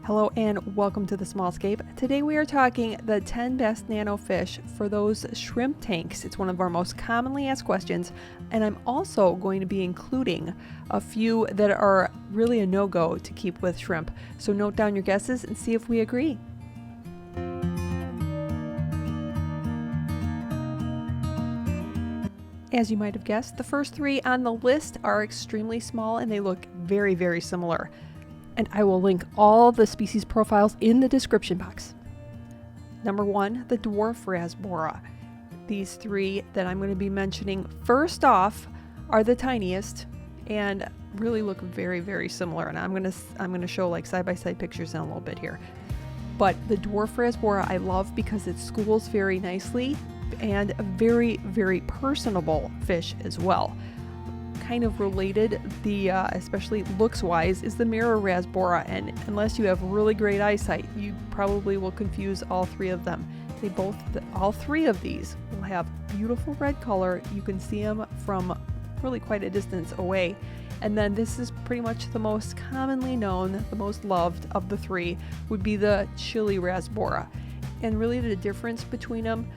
Hello and welcome to the Small Scape. Today we are talking the 10 best nano fish for those shrimp tanks. It's one of our most commonly asked questions, and I'm also going to be including a few that are really a no-go to keep with shrimp. So note down your guesses and see if we agree. As you might have guessed, the first three on the list are extremely small and they look very, very similar. And I will link all the species profiles in the description box. Number 1, the Dwarf Rasbora. These three that I'm going to be mentioning first off are the tiniest and really look very, very similar. And I'm going to show like side-by-side pictures in a little bit here. But the Dwarf Rasbora I love because it schools very nicely and a very, very personable fish as well. Kind of related, especially looks wise, is the mirror rasbora, and unless you have really great eyesight you probably will confuse all three of them. All three of these will have beautiful red color. You can see them from really quite a distance away. And then this is pretty much the most commonly known, the most loved of the three would be the chili rasbora. And really the difference between them,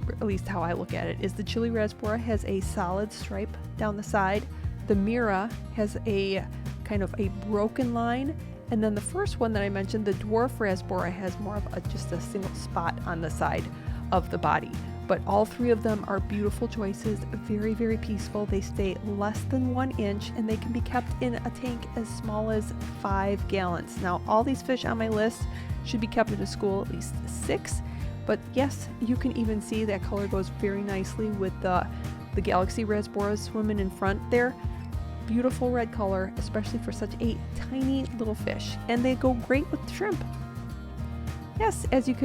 at least how I look at it, is the chili rasbora has a solid stripe down the side. The Mira has a kind of a broken line, and then the first one that I mentioned, the Dwarf Rasbora, has more of just a single spot on the side of the body. But all three of them are beautiful choices, very, very peaceful. They stay less than 1 inch and they can be kept in a tank as small as 5 gallons. Now all these fish on my list should be kept at a school at least 6. But yes, you can even see that color goes very nicely with the Galaxy Rasbora swimming in front there. Beautiful red color, especially for such a tiny little fish. And they go great with shrimp. Yes, as you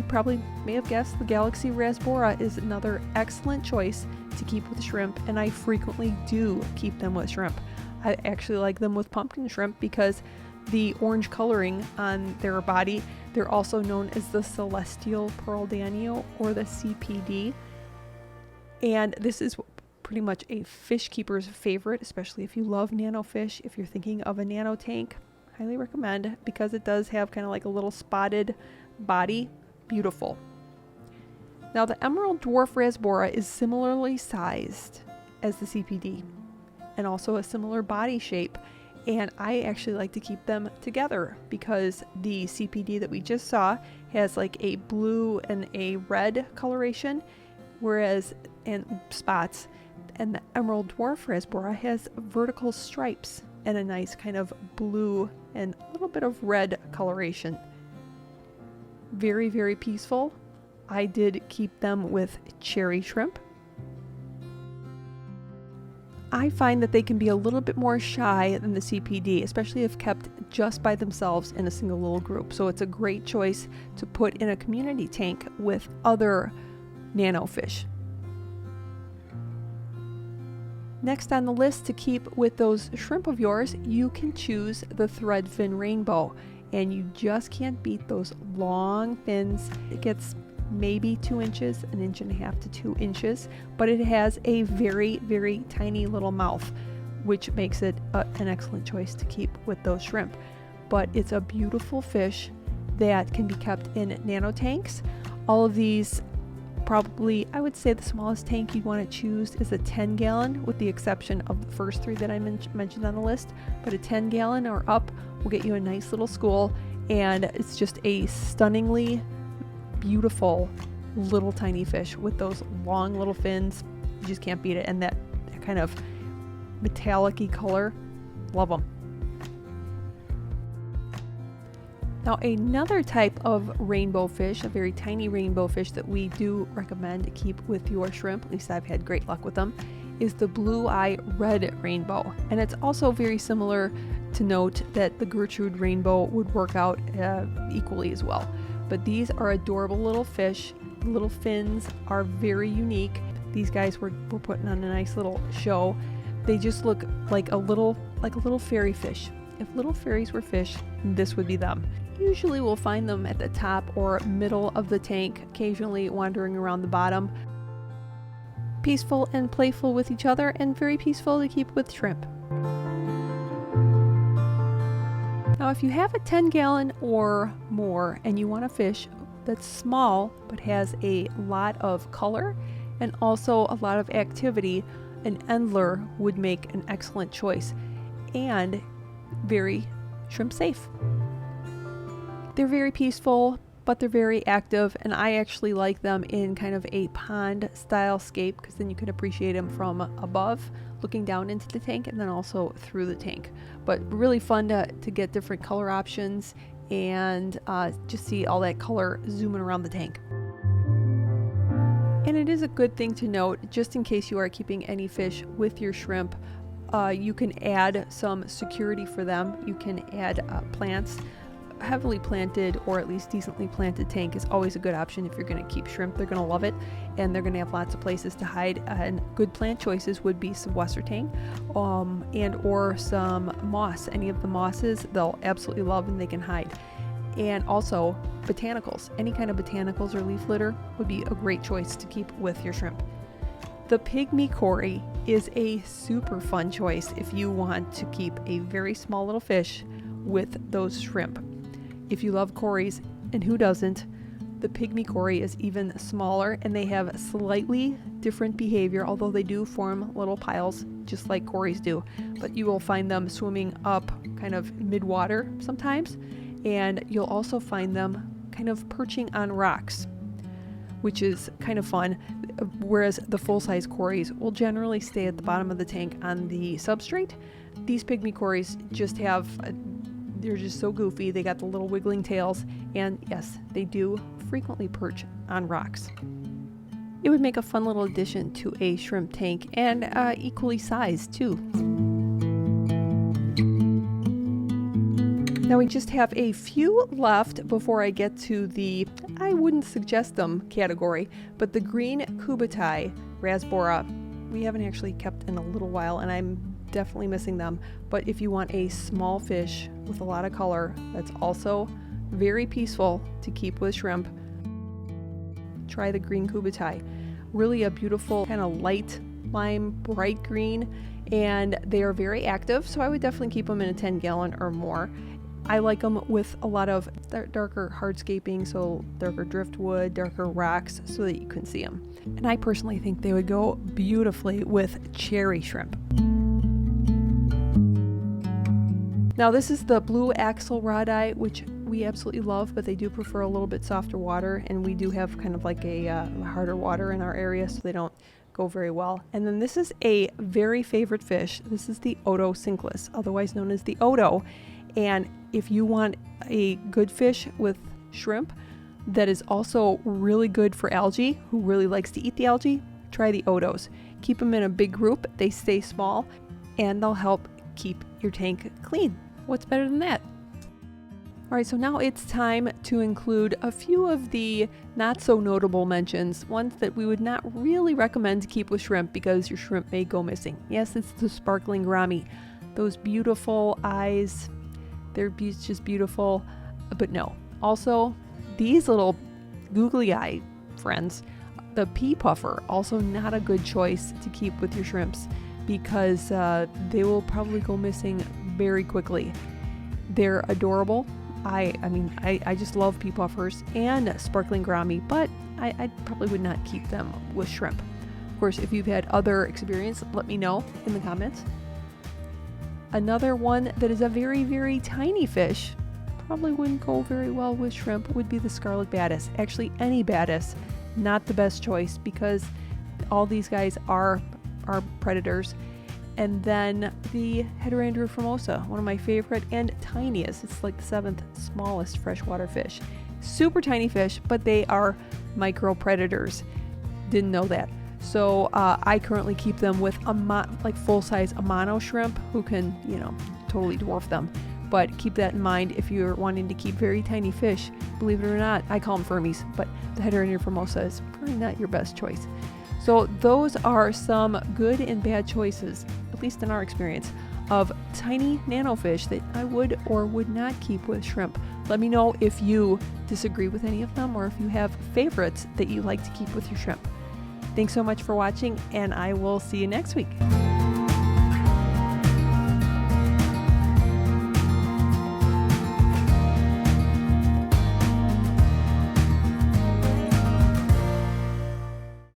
probably may have guessed, the Galaxy Rasbora is another excellent choice to keep with shrimp, and I frequently do keep them with shrimp. I actually like them with pumpkin shrimp because the orange coloring on their body, they're also known as the Celestial Pearl Danio or the CPD. And this is pretty much a fish keeper's favorite, especially if you love nano fish. If you're thinking of a nano tank, highly recommend, because it does have kind of like a little spotted body. Beautiful. Now the Emerald Dwarf Rasbora is similarly sized as the CPD and also a similar body shape. And I actually like to keep them together because the CPD that we just saw has like a blue and a red coloration, and spots, and the Emerald Dwarf Rasbora has vertical stripes and a nice kind of blue and a little bit of red coloration. Very, very peaceful. I did keep them with cherry shrimp. I find that they can be a little bit more shy than the CPD, especially if kept just by themselves in a single little group. So it's a great choice to put in a community tank with other nano fish. Next on the list to keep with those shrimp of yours, you can choose the Threadfin Rainbow. And you just can't beat those long fins. It gets maybe 2 inches, 1.5 inches to 2 inches, but it has a very, very tiny little mouth, which makes it an excellent choice to keep with those shrimp. But it's a beautiful fish that can be kept in nano tanks. All of these, probably, I would say the smallest tank you'd want to choose is a 10 gallon, with the exception of the first three that I mentioned on the list. But a 10 gallon or up will get you a nice little school, and it's just a stunningly beautiful little tiny fish with those long little fins. You just can't beat it, and that kind of metallic-y color, love them. Now another type of rainbow fish, a very tiny rainbow fish that we do recommend to keep with your shrimp, at least I've had great luck with them, is the Blueeye Red Rainbow. And it's also very similar to note that the Gertrude Rainbow would work out equally as well. But these are adorable little fish. The little fins are very unique. These guys were putting on a nice little show. They just look like a little fairy fish. If little fairies were fish, this would be them. Usually we'll find them at the top or middle of the tank, occasionally wandering around the bottom. Peaceful and playful with each other, and very peaceful to keep with shrimp. Now, if you have a 10-gallon or more and you want a fish that's small but has a lot of color and also a lot of activity, an Endler would make an excellent choice and very shrimp safe. They're very peaceful, but they're very active, and I actually like them in kind of a pond style scape because then you can appreciate them from above, looking down into the tank, and then also through the tank. But really fun to get different color options and just see all that color zooming around the tank. And it is a good thing to note, just in case you are keeping any fish with your shrimp, you can add some security for them. You can add plants. Heavily planted or at least decently planted tank is always a good option if you're going to keep shrimp. They're going to love it, and they're going to have lots of places to hide. And good plant choices would be some Western tang and or some moss. Any of the mosses they'll absolutely love, and they can hide. And also botanicals. Any kind of botanicals or leaf litter would be a great choice to keep with your shrimp. The Pygmy Cory is a super fun choice if you want to keep a very small little fish with those shrimp. If you love Corys, and who doesn't, the Pygmy Cory is even smaller, and they have slightly different behavior, although they do form little piles just like Corys do. But you will find them swimming up kind of mid-water sometimes, and you'll also find them kind of perching on rocks, which is kind of fun, whereas the full-size Corys will generally stay at the bottom of the tank on the substrate. These Pygmy Corys just have they're just so goofy. They got the little wiggling tails, and yes, they do frequently perch on rocks. It would make a fun little addition to a shrimp tank, and equally sized too. Now we just have a few left before I get to the I wouldn't suggest them category, but the green Kubai Rasbora we haven't actually kept in a little while, and I'm definitely missing them. But if you want a small fish with a lot of color that's also very peaceful to keep with shrimp, try the green Kubai. Really a beautiful kind of light lime, bright green, and they are very active, so I would definitely keep them in a 10-gallon or more. I like them with a lot of darker hardscaping, so darker driftwood, darker rocks, so that you can see them. And I personally think they would go beautifully with cherry shrimp. Now this is the blue axle rod eye, which we absolutely love, but they do prefer a little bit softer water, and we do have kind of like a harder water in our area, so they don't go very well. And then this is a very favorite fish. This is the Odosynclus, otherwise known as the Odo. And if you want a good fish with shrimp that is also really good for algae, who really likes to eat the algae, try the Odos. Keep them in a big group, they stay small, and they'll help keep your tank clean. What's better than that? All right, so now it's time to include a few of the not so notable mentions, ones that we would not really recommend to keep with shrimp because your shrimp may go missing. Yes, it's the sparkling gourami. Those beautiful eyes, they're just beautiful, but no. Also, these little googly eye friends, the pea puffer, also not a good choice to keep with your shrimps because they will probably go missing very quickly. They're adorable. I just love pea puffers and sparkling gourami, but I probably would not keep them with shrimp. Of course, if you've had other experience, let me know in the comments. Another one that is a very, very tiny fish, probably wouldn't go very well with shrimp, would be the scarlet baddis. Actually, any baddis, not the best choice because all these guys are predators. And then the Heterandria formosa, one of my favorite and tiniest. It's like the 7th smallest freshwater fish. Super tiny fish, but they are micro predators. Didn't know that. So I currently keep them with like full-size Amano shrimp who can, totally dwarf them. But keep that in mind if you're wanting to keep very tiny fish. Believe it or not, I call them Fermies, but the Heterandria formosa is probably not your best choice. So those are some good and bad choices, at least in our experience, of tiny nanofish that I would or would not keep with shrimp. Let me know if you disagree with any of them or if you have favorites that you like to keep with your shrimp. Thanks so much for watching, and I will see you next week.